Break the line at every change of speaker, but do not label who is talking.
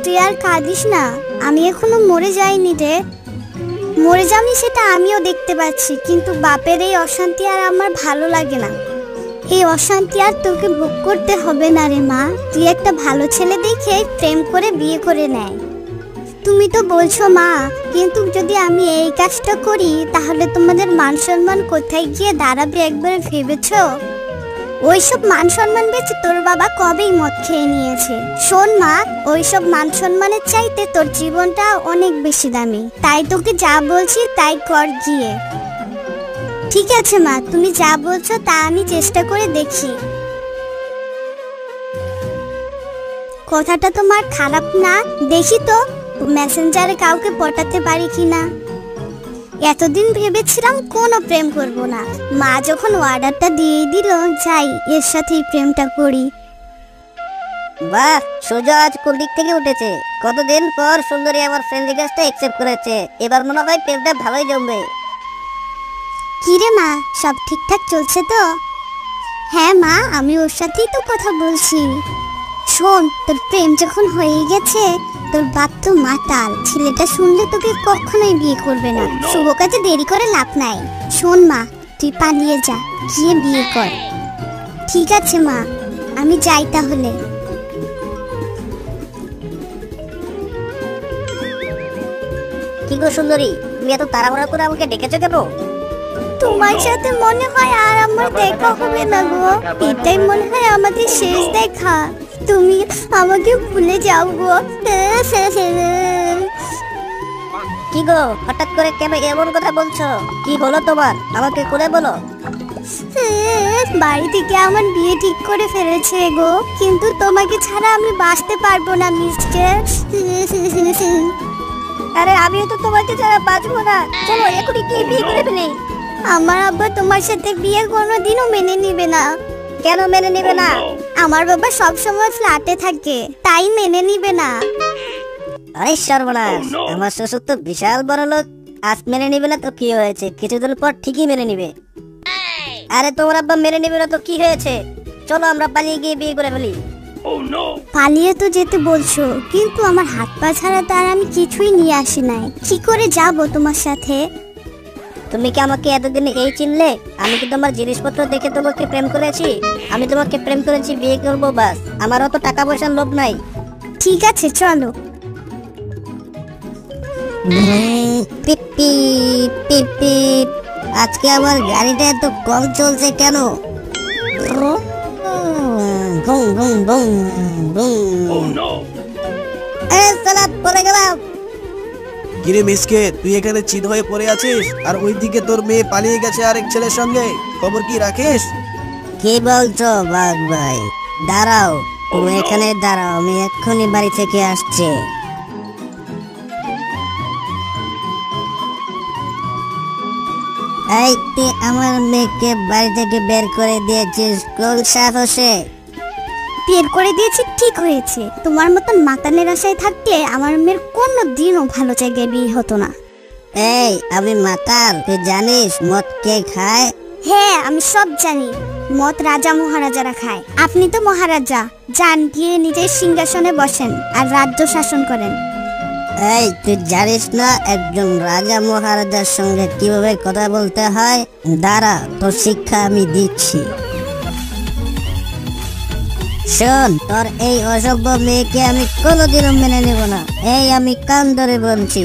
তুই আর কাঁদিস না, আমি এখনো মরে যাইনি রে। মরে যাবি সেটা আমিও দেখতে পাচ্ছি, কিন্তু বাপের এই অশান্তি আর আমার ভালো লাগে না। এই অশান্তি আর তোকে ভোগ করতে হবে না রে মা। তুই একটা ভালো ছেলে দেখে প্রেম করে বিয়ে করে নেয়। তুমি তো বলছো মা, কিন্তু যদি আমি এই কাজটা করি তাহলে তোমাদের মান সম্মান কোথায় গিয়ে দাঁড়াবে একবার ভেবেছো? ওইসব মান সম্মান বেঁচে তোর বাবা কবেই মদ খেয়ে নিয়েছে। শোন মা, ওইসব মান সম্মানের চাইতে তোর জীবনটা অনেক বেশি দামি। তাই তোকে যা বলছি তাই কর গিয়ে। ঠিক আছে মা, তুমি যা বলছো তা আমি চেষ্টা করে দেখি। কথাটা তোমার খারাপ না? দেখি তো মেসেঞ্জারে কাউকে পটাতে পারি কিনা। এতদিন ভেবেছিলাম কোনো প্রেম করব না, মা যখন অর্ডারটা দিয়ে দিল, যাই এর সাথেই প্রেমটা করি।
বাহ, সোজা আজ কোন দিক থেকে উঠেছে। কতদিন পর সুন্দরী আমার ফ্রেন্ড রিকোয়েস্টটা অ্যাকসেপ্ট করেছে। এবার মনে হয় প্রেমটা ভালোই জমবে।
কি রে মা, সব ঠিকঠাক চলছে তো? হ্যাঁ মা, আমি ওর সাথেই তো কথা বলছি। শোন, তোর প্রেম যখন হয়ে গেছে, তোর বাপ তো মাতাল, ছেলেটা শুনলে তোকে কখনোই বিয়ে করবে না। শুভ কাজে দেরি করে লাভ নাই। শোন মা, তুই পালিয়ে যা, গিয়ে বিয়ে কর। ঠিক আছে মা, আমি যাই তাহলে।
কি গো সুন্দরী, তুমি এত তাড়াহুড়া করে আমাকে ডেকেছো কেন?
তোমার সাথে মনে হয় আর আমার দেখা হবে না গো। এটাই মনে হয় আমাদের শেষ দেখা। তুমি আমাকে ভুলে যাও গো।
কি গো, হঠাৎ করে কেন এমন কথা বলছো? কি বলো তোমার, আমাকে খুলে বলো।
বাড়ি থেকে আমার বিয়ে ঠিক করে ফেলেছে গো, কিন্তু তোমাকে ছাড়া আমি বাঁচতে পারবো না মিস্টার।
আরে আমিও তো তোমাকে ছাড়া বাঁচবো না। চলো এখনই কি বিয়ে করে ফেলি।
আমার আব্বা তোমার সাথে বিয়ে কোনোদিনও মেনে নিবে না।
কেন মেনে নিবে না?
আমার বাবা সব সময় ফ্ল্যাটে থাকে, তাই মেনে নিবে না।
আরে সর্বনাশ, আমার শ্বশুর তো বিশাল বড় লোক। আজ মেনে নিবে না তো কি হয়েছে, কিছুদিন পর ঠিকই মেনে নিবে। আরে তোমার আব্বা মেনে নিবে না তো কি হয়েছে? চলো আমরা পালিয়ে গিয়ে বিয়ে করে ফেলি।
পালিয়ে তো যেতে বলছো, কিন্তু আমার হাত পা ছাড়া তার আমি কিছুই নিয়ে আসি নাই। কি করে যাব তোমার সাথে?
তুমি কি আমাকে এতদিন এই চিনলে? আমি কি তোমার জিনিসপত্র দেখে তোমাকে প্রেম করেছি? আমি তোমাকে প্রেম করেছি, বিয়ে করবো বাস। আমারও তো টাকা পয়সার লোভ নাই।
ঠিক আছে চলো।
পিপি পিপি, আজকে আমার গাড়িটা এত কম চলছে কেন? পড়ে গেলাম।
কিরে মিসকে, তুই এখানে চিত হয়ে পড়ে আছিস, আর ওইদিকে তোর মেয়ে পালিয়ে গেছে আরেক ছেলের সঙ্গে। খবর কি রাখিস?
কি বলছো বাঘ ভাই? দাঁড়াও, তুমি এখানে দাঁড়াও, আমি এক্ষুনি বাড়ি থেকে আসছি। এই তুই আমার মেয়েকে বাড়ি থেকে বের করে দিয়েছিস কোন সাহসে?
বের করে দিয়েছি ঠিক হয়েছে। তোমার মতন মাতানের আশায় থাকলে আমার মেয়ের কোনো দিনও ভালো জায়গায় বিয়ে হতো না।
এই আমি মাতাল, তুই জানিস মদ কে খায়?
হ্যাঁ আমি সব জানি, মদ রাজা মহারাজারা খায়। আপনি তো মহারাজা, যান গিয়ে নিজের সিংহাসনে বসেন আর রাজ্য শাসন করেন।
এই তুই জানিস না একজন রাজা মহারাজার সঙ্গে কিভাবে কথা বলতে হয়? দাঁড়া, তোর শিক্ষা আমি দিচ্ছি। শোন, তোর এই অসভ্য মেয়েকে আমি কোনোদিনও মেনে নেব না। এই আমি কান ধরে বলছি।